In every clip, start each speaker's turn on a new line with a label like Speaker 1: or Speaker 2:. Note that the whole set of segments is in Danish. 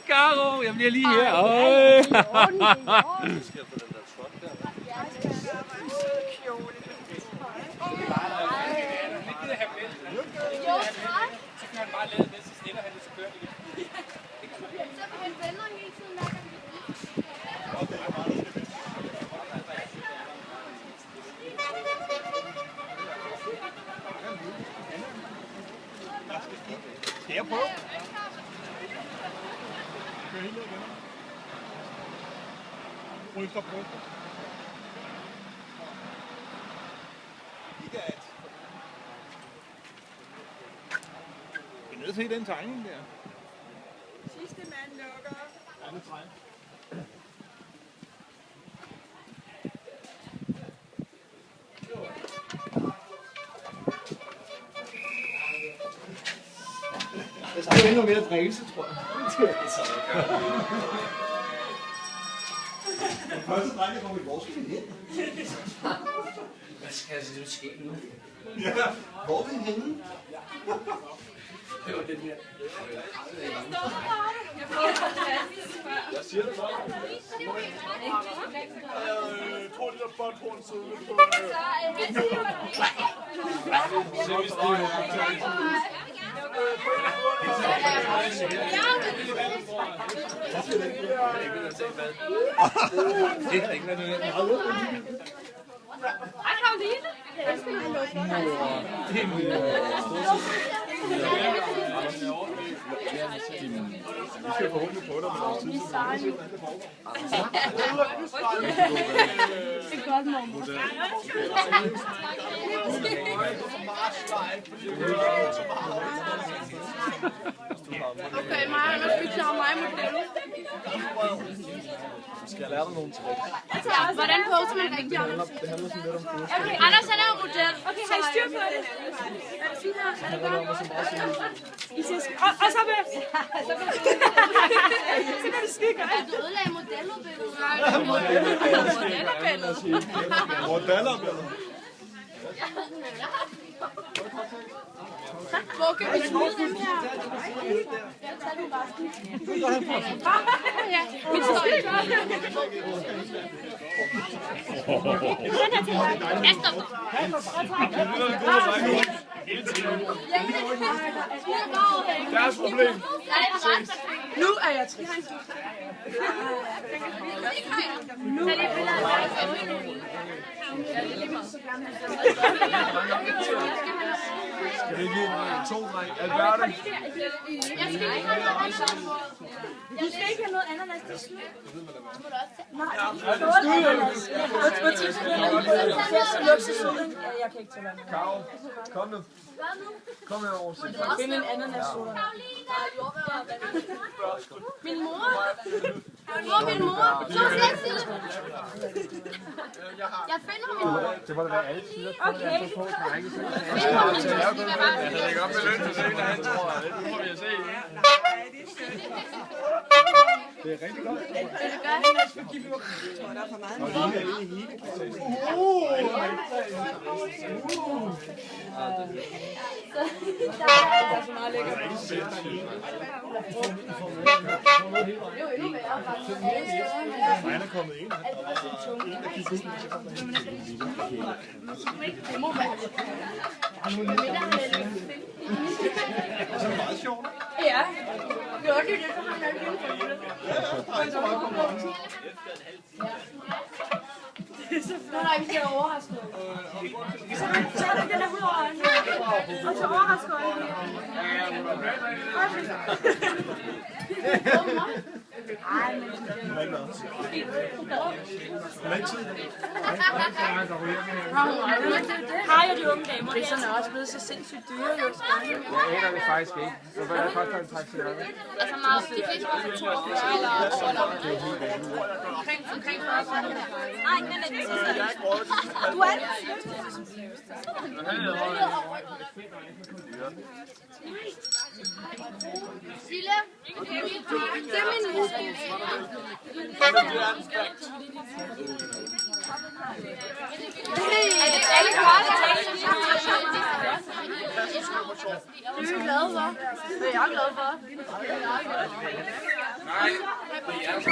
Speaker 1: Karo, jeg bliver lige her.
Speaker 2: Skal jeg prøve? Kør helt ned igen. Bryster. Ikke at... Vi er nødt til den tegning der.
Speaker 3: Sidste mand lukker.
Speaker 2: Ja, det tror jeg.
Speaker 4: Jeg skal endnu mere drillelse, tror jeg. Den første dreng, der kommer i vores, skal vi hen.
Speaker 1: Hvad skal jeg sige, ske nu?
Speaker 4: Ja, hvor er vi henne?
Speaker 1: Det var den her.
Speaker 2: Jeg siger det bare. 2 liter botthorn siddende på...
Speaker 3: Hej Karoline!
Speaker 2: Vi skal forhåbentlig på dig, men også tid til
Speaker 3: Det er godt, mormor. Okay, mig og Anders, vi klarer mig model.
Speaker 4: Skal jeg lære dig nogle trick?
Speaker 3: Hvordan poser man rigtig, Anders?
Speaker 4: Det handler sådan lidt om kurser.
Speaker 3: Anders, han er jo model. Okay, har I styr på det? Er det sådan her? Er det godt? Og så med... Så kan det skide godt. Du ødelagde modellerbilledet.
Speaker 2: Modellerbilledet.
Speaker 3: Hvor kan vi smide den her? Jeg tager den resten. Ja, min står ikke. Den her til mig. Jeg stopper.
Speaker 2: Deres problem.
Speaker 3: Nu er jeg trist. Nu er jeg
Speaker 2: Skal vi give 2 dreng? Alberte?
Speaker 3: Jeg skal ikke have noget ananas. Du skal ikke have noget ananas til slut. Nej, ananas. Jeg kan ikke tage vand.
Speaker 2: Karo, kom nu. Kom herover.
Speaker 3: Find en ananas. Min mor? Hvor er min mor? Så skal jeg sige det. Jeg finder min mor.
Speaker 2: Det må da være alle tider.
Speaker 3: Okay.
Speaker 2: Jeg
Speaker 3: Jeg
Speaker 2: lægger op med løn til senere hen, tror jeg. Det må vi jo se. Det er rigtig godt.
Speaker 3: det gør han.
Speaker 4: Der er for meget.
Speaker 3: Der er så meget lækkert. Det er jo endnu værre faktisk.
Speaker 2: Han er kommet ind.
Speaker 3: Det må være.
Speaker 2: Det er meget sjovt.
Speaker 3: Ja. Det er også det, så har jeg ikke nu er vi bliver overrasket. Så er det den der hud over øjnene. Og så overrasket øjnene. Ej, men har jeg de unge damer? Priserne er også blevet så sindssygt dyre.
Speaker 2: Jeg aner det faktisk ikke. Så hvad koster en taxi?
Speaker 3: Altså meget, de fleste var for 2 år eller over. omkring 40 kroner. Nej, den er lidt du er det? Sille, det er min hus. Alle du er glad for? Det er jeg glad for.
Speaker 1: Nej, det er så.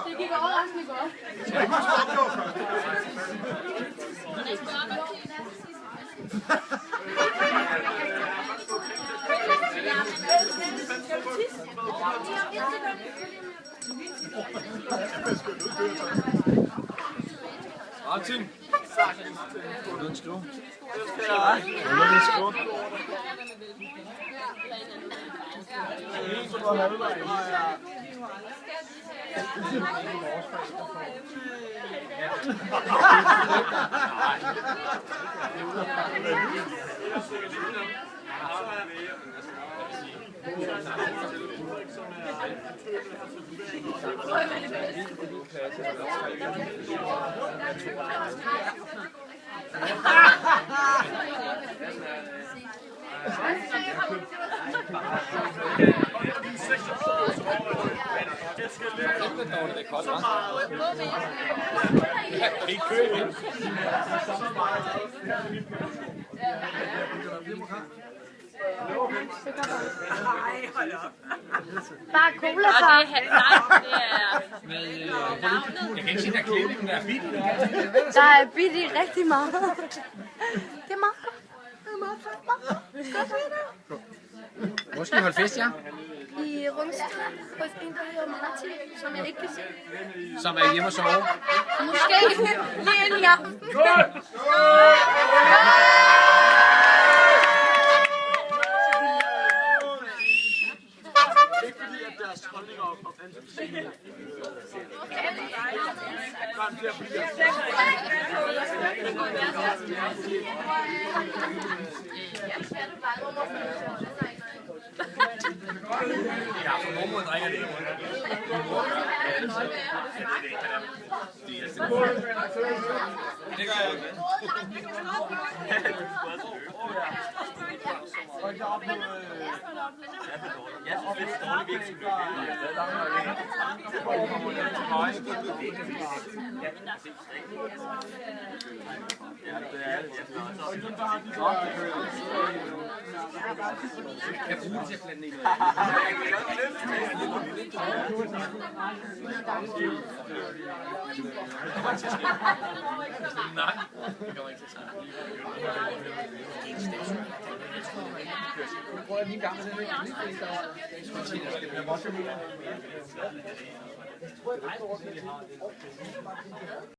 Speaker 3: Det gik overraskende godt.
Speaker 2: Martin! Vil du en skrue?
Speaker 3: Bare cola, far.
Speaker 1: Jeg kan ikke se, der klippen der er fint.
Speaker 3: Der er bidt i rigtig meget. Det er meget godt. Det er meget godt.
Speaker 1: Hvor skal I holde fest, ja?
Speaker 3: I Rungsted hos en, der hedder Martin, som jeg ikke kan se.
Speaker 1: Som er hjemme og sove.
Speaker 3: Måske lige ind i aften.
Speaker 2: Deres holdninger om antisemitiske.
Speaker 1: Ja, for mormor drikker det ikke. Det gør jeg ikke. Jeg bruger det til at blande i. Nej, det kommer ikke til at prøv at lige gang med det.